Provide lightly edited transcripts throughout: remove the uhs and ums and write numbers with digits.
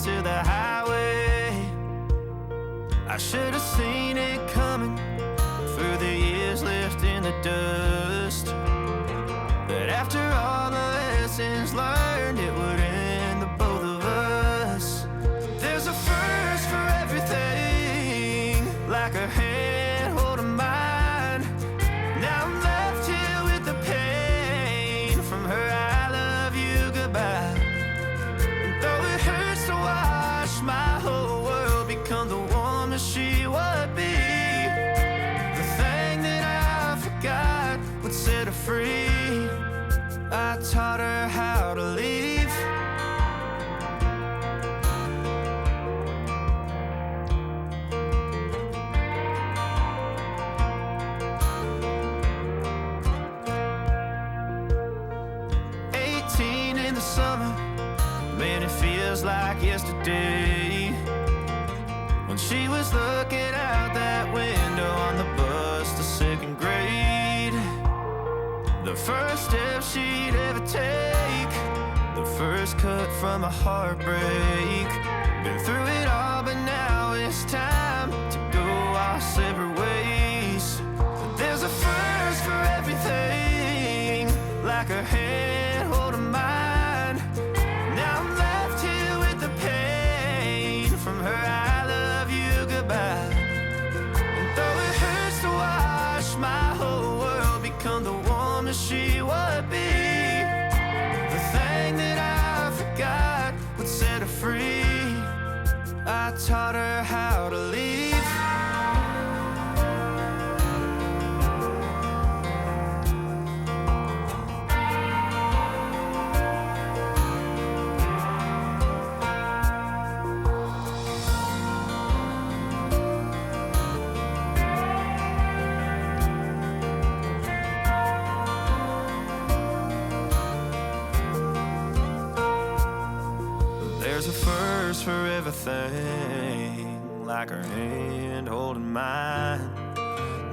to the highway. I should have seen it coming through the years left in the dust, that after all the lessons learned, it would end the both of us. There's a first for everything, like her hand holding mine. Now I'm left here with the pain from her I love you goodbye. And though it hurts to watch my whole world become the woman she would be, the thing that I forgot would set her free. I taught her how to leave. 18 in the summer, man, it feels like yesterday, when she was looking out that window on the bus to second grade. The first step she'd ever take, the first cut from a heartbreak. Been through it all, but now it's time to go our separate ways. But there's a first for everything, like her hand holding mine. Now I'm left here with the pain from her I love you goodbye. And though it hurts to watch my whole world become the woman she would be, the thing that I forgot would set her free. I taught her how to leave. There's a first for everything, like her hand holding mine.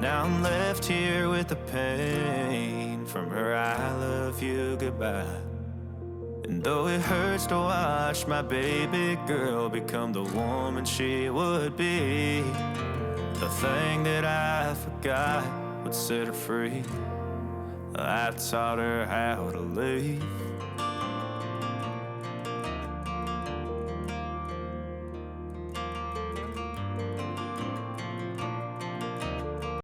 Now I'm left here with the pain from her I love you goodbye. And though it hurts to watch my baby girl become the woman she would be, the thing that I forgot would set her free. I taught her how to leave.